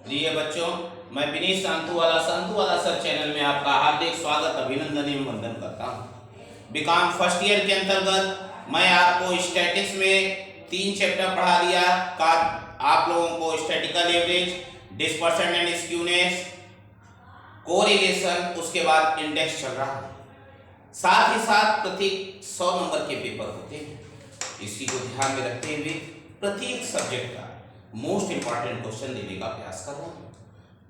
प्रिय बच्चों, मैं विनीत संतुवाला सर चैनल में आपका हार्दिक स्वागत अभिनंदन एवं वंदन करता हूँ। बीकॉम फर्स्ट ईयर के अंतर्गत मैं आपको स्टैटिक्स में 3 चैप्टर पढ़ा दिया। का आप लोगों को statistical average, dispersion and skewness, correlation, उसके बाद इंडेक्स चल रहा है। साथ ही साथ प्रत्येक 100 नंबर के पेपर होते हैं। इसी को ध्यान में रखते हुए प्रत्येक सब्जेक्ट का मोस्ट इंपॉर्टेंट क्वेश्चन देने का प्रयास कर रहा हूँ।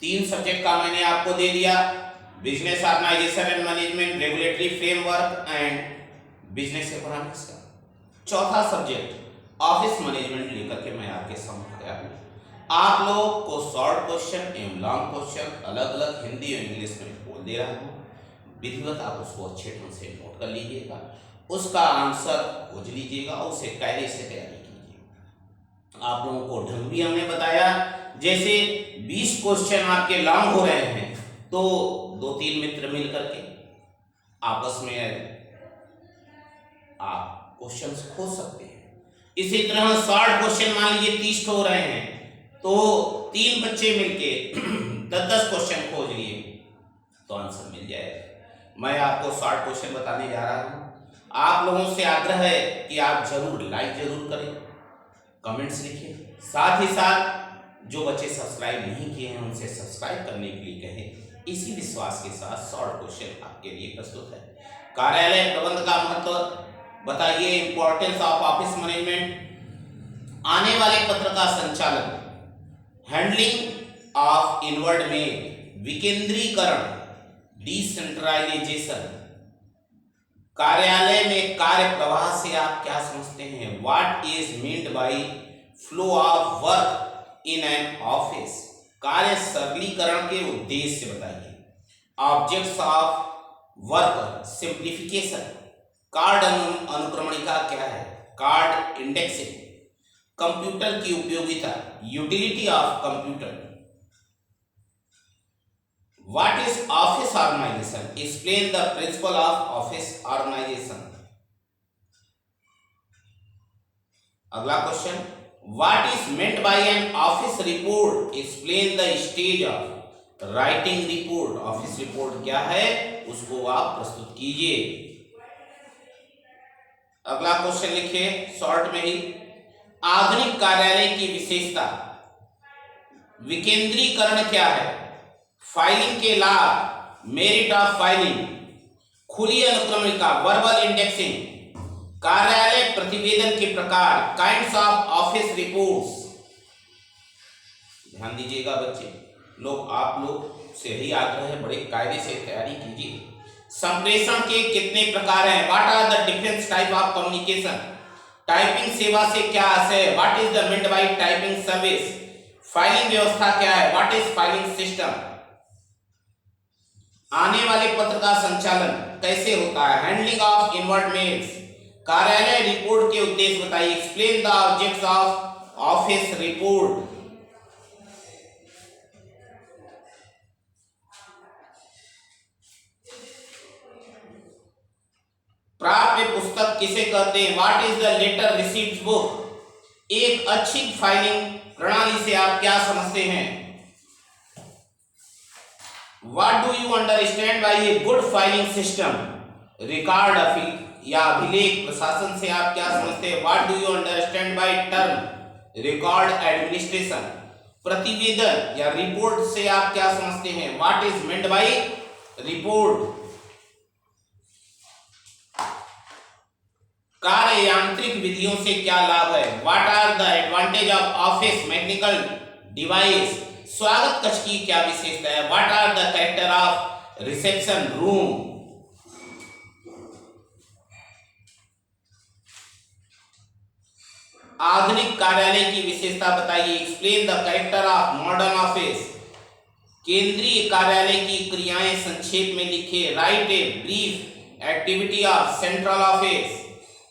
3 सब्जेक्ट का मैंने आपको दे दिया, business organisation and management, regulatory framework and business economics का। चौथा सब्जेक्ट ऑफिस मैनेजमेंट लेकर के मैं आपके सामने आया हूँ। आप लोग को शॉर्ट क्वेश्चन एवं लॉन्ग क्वेश्चन अलग अलग हिंदी और इंग्लिश में बोल दे रहा हूँ। विधिवत आप उसको अच्छे ढंग से नोट कर लीजिएगा, उसका आंसर खोज लीजिएगा और उसे कायदे से तैयारी कीजिएगा। आप लोगों को ढंग भी हमने बताया, जैसे 20 क्वेश्चन आपके लॉन्ग हो रहे हैं तो 2-3 मित्र मिल करके आपस में आप क्वेश्चंस खोज सकते हैं। इसी तरह शॉर्ट क्वेश्चन मान लीजिए 30 हो रहे हैं तो 3 बच्चे मिलके 10-10 क्वेश्चन खोज लिए तो आंसर मिल जाएगा। मैं आपको शॉर्ट क्वेश्चन बताने जा रहा हूँ। आप लोगों से आग्रह है कि आप जरूर लाइक जरूर करें, कमेंट्स लिखें। साथ ही साथ जो बच्चे सब्सक्राइब नहीं किए हैं उनसे सब्सक्राइब करने के लिए कहें। इसी विश्वास के साथ शॉर्ट क्वेश्चन आपके लिए प्रस्तुत है। कार्यालय प्रबंध का महत्व बताइए, इंपॉर्टेंस ऑफ ऑफिस मैनेजमेंट, आने वाले पत्र का संचालन, हैंडलिंग ऑफ इनवर्ड मेल, विकेंद्रीकरण, डिसेंट्रलाइजेशन, कार्यालय में कार्य प्रवाह से आप क्या समझते हैं, what is meant by flow of work in an office, कार्य सरलीकरण के उद्देश्य बताइए, objects of work simplification, card अनुक्रमणिका क्या है, कार्ड इंडेक्सिंग, कंप्यूटर की उपयोगिता, utility of computer, what is office organisation, explain the principle of office organisation. अगला question, What is meant by an office report? Explain the stage of writing report. Office report क्या है उसको आप प्रस्तुत कीजिए। अगला क्वेश्चन लिखिए शॉर्ट में ही, आधुनिक कार्यालय की विशेषता, विकेंद्रीकरण क्या है, फाइलिंग के लाभ, मेरिट ऑफ फाइलिंग, खुली अनुक्रमणिका, वर्बल इंडेक्सिंग, कार्यालय प्रतिवेदन के प्रकार, काइंड्स ऑफ ऑफिस रिपोर्ट्स। ध्यान दीजिएगा बच्चे लोग, आप लोग से ही आग्रह है, बड़े कायदे से तैयारी कीजिए। संप्रेषण के कितने प्रकार हैं, what are the different type of communication, typing सेवा से क्या आशय है, what is the meant by typing service, filing व्यवस्था क्या है, व्हाट इज फाइलिंग सिस्टम, आने वाले पत्र का संचालन कैसे होता है, हैंडलिंग ऑफ इनवर्ड मेल्स, कार्यालय रिपोर्ट के उद्देश्य बताइए, explain the objects of office report. प्राप्य पुस्तक किसे कहते हैं, what is the letter received book, एक अच्छी फाइलिंग प्रणाली से आप क्या समझते हैं, what do you understand by a good filing system, record या अभिलेख प्रशासन से आप क्या समझते हैं, what do you understand by term record administration, प्रतिवेदन या रिपोर्ट से आप क्या समझते हैं, what is meant by report, कार्य यांत्रिक विधियों से क्या लाभ है, what are the advantage of office mechanical device, स्वागत कक्ष की क्या विशेषता है, what are the character of reception room. आधुनिक कार्यालय की विशेषता बताइए, explain the character of modern office, केंद्रीय कार्यालय की क्रियाएं संक्षेप में लिखिए, write a brief activity of central office,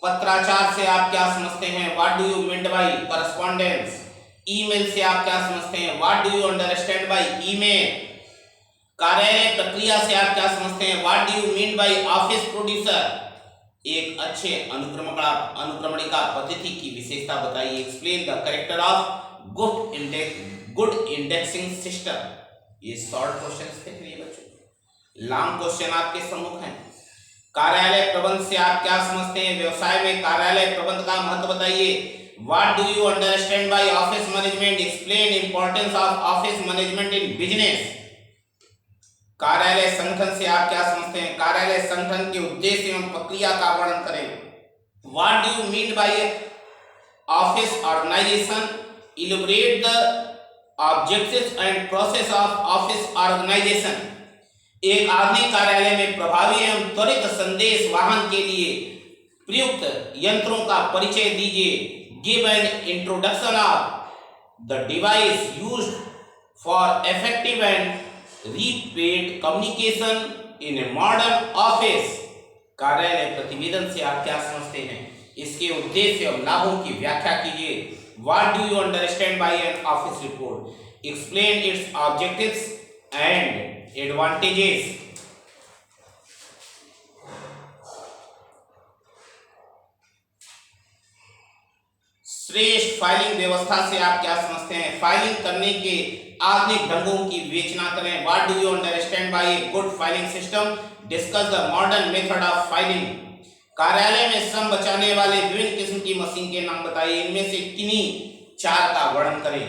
पत्राचार से आप क्या समझते हैं, what do you mean bye correspondence, email से आप क्या समझते हैं, what do you understand by email, कार्यालय प्रक्रिया से आप क्या समझते हैं, what do you mean by office producer, एक अच्छे अनुक्रमणिका पद्धति की विशेषता बताइए, explain the character of good indexing system. ये शॉर्ट क्वेश्चन थे प्रिय बच्चों। लॉन्ग क्वेश्चन आपके सम्मुख हैं। कार्यालय प्रबंध से आप क्या समझते हैं? व्यवसाय में कार्यालय प्रबंध का महत्व बताइए। What do you understand bye office management? Explain importance of office management in business. कार्यालय संगठन से आप क्या समझते हैं? कार्यालय संगठन के उद्देश्य एवं प्रक्रिया का वर्णन करें। What do you mean by office organisation? Elaborate the objectives and process of office organisation. एक आधुनिक कार्यालय में प्रभावी एवं त्वरित संदेश वाहन के लिए प्रयुक्त यंत्रों का परिचय दीजिए। Give an introduction of the device used for effective and rapid communication in a modern office. कार्यालय प्रतिवेदन से आप क्या समझते हैं? इसके उद्देश्य और लाभों की व्याख्या कीजिए। What do you understand bye an office report? Explain it's objectives and advantages. श्रेष्ठ फाइलिंग व्यवस्था से आप क्या समझते हैं? फाइलिंग करने के आधुनिक ढंगों की विवेचना करें। What do you understand by a good filing system? Discuss the modern method of filing. कार्यालय में श्रम बचाने वाले विभिन्न किस्म की मशीन के नाम बताइए। इनमें से किन्हीं चार का वर्णन करें।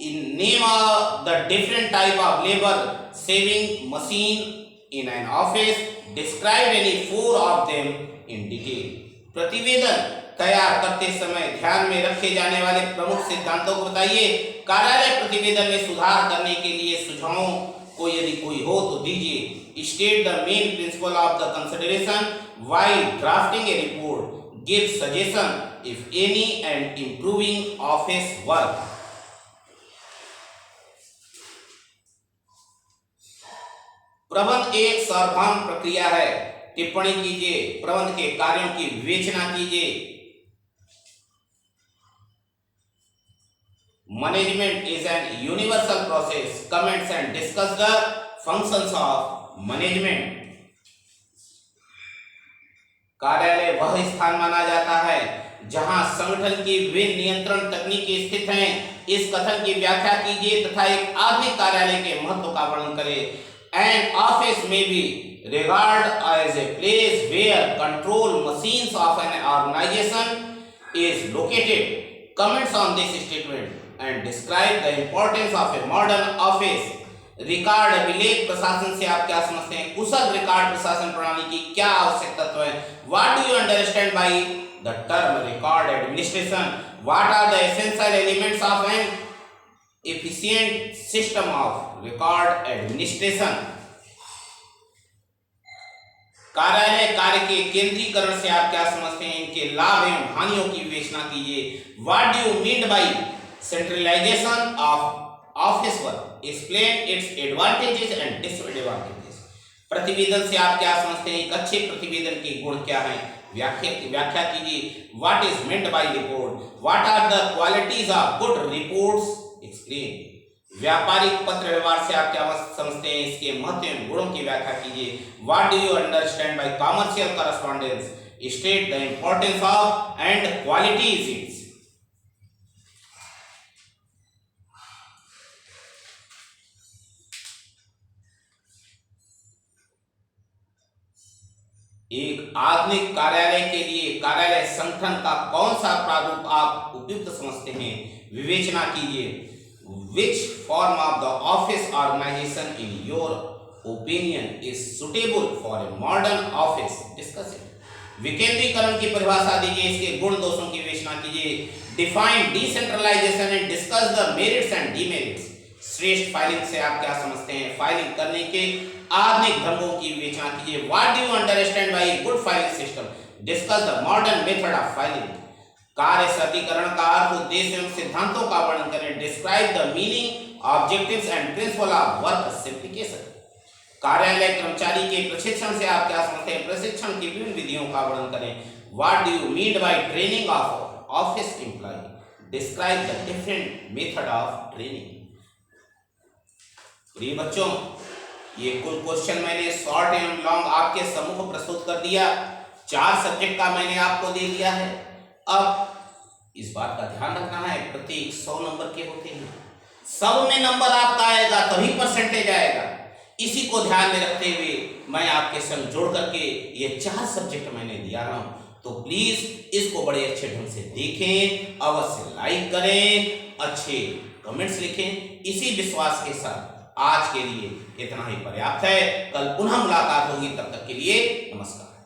In name of the different type of labor saving machine in an office, describe any four of them in detail. प्रतिवेदन तैयार करते समय ध्यान में रखे जाने वाले प्रमुख सिद्धांतों को बताइए। कार्यालय प्रतिवेदन में सुधार करने के लिए सुझावों को यदि कोई हो तो दीजिए। State the main principle of the consideration while drafting a report. Give suggestion if any and improving office work. प्रबंध एक सावधान प्रक्रिया है। टिप्पणी कीजिए। प्रबंध के कार्यों की विवेचना कीजिए। Management is an universal process. Comments and discuss the functions of management. कार्यालय वह स्थान माना जाता है जहां संगठन की विभिन्न नियंत्रण तकनीकें स्थित हैं। इस कथन की व्याख्या कीजिए तथा एक आधुनिक कार्यालय के महत्व का वर्णन करें। An office may be regarded as a place where control machines of an organization is located. Comments on this statement and describe the importance of a modern office. Record अभिलेख प्रशासन से आप क्या समझते हैं? कुशल रिकॉर्ड प्रशासन प्रणाली की क्या आवश्यक तत्व है? What do you understand by the term record administration? What are the essential elements of an efficient system of record administration? कार्यालय कार्य के केंद्रीकरण से आप क्या समझते हैं? इनके लाभ एवं हानियों की विवेचना कीजिए। What do you mean by centralization of office work? Explain its advantages and disadvantages. प्रतिवेदन से आप क्या समझते हैं? एक अच्छे प्रतिवेदन के गुण क्या हैं? व्याख्या कीजिए। What is meant by report? What are the qualities of good reports? Explain. व्यापारिक पत्र व्यवहार से आप क्या समझते हैं? इसके महत्व एवं गुणों की व्याख्या कीजिए। What do you understand by commercial correspondence? State the importance of and qualities its. एक आधुनिक कार्यालय के लिए कार्यालय संगठन का कौन सा प्रारूप आप उपयुक्त समझते हैं? विवेचना कीजिए। Which form of the office organization in your opinion is suitable for a modern office? Discuss it. विकेंद्रीकरण की परिभाषा दीजिए। इसके गुण दोषों की विवेचना कीजिए। Define decentralization and discuss the merits and demerits. श्रेष्ठ फाइलिंग से आप क्या समझते हैं? फाइलिंग करने के आधुनिक ढंगों की विवेचना कीजिए। What do you understand by a good filing system? Discuss the modern method of filing. कार्य सरलीकरण का अर्थ, उद्देश्य एवं सिद्धांतों का वर्णन करें। Describe the meaning, objectives and principle of work simplification. कार्यालय कर्मचारी के प्रशिक्षण से आप क्या समझते हैं? प्रशिक्षण की विभिन्न विधियों का वर्णन करें। What do you mean by training of office employee? Describe the different method of training. प्रिय बच्चों, ये कुल क्वेश्चन मैंने शॉर्ट एवं लॉन्ग आपके सम्मुख प्रस्तुत कर दिया। 4 सब्जेक्ट का मैंने आपको दे दिया है। अब इस बात का ध्यान रखना है, प्रत्येक 100 नंबर के होते हैं। सब में नंबर आपका आएगा तभी परसेंटेज आएगा। इसी को ध्यान में रखते हुए मैं आपके संग जोड़ करके ये 4 सब्जेक्ट मैंने दिया हूं, तो प्लीज इसको बड़े अच्छे ढंग से देखें, अवश्य लाइक करें, अच्छे कमेंट्स लिखें। इसी विश्वास के साथ आज के लिए इतना ही पर्याप्त है। कल पुनः मुलाकात होगी, तब तक के लिए नमस्कार।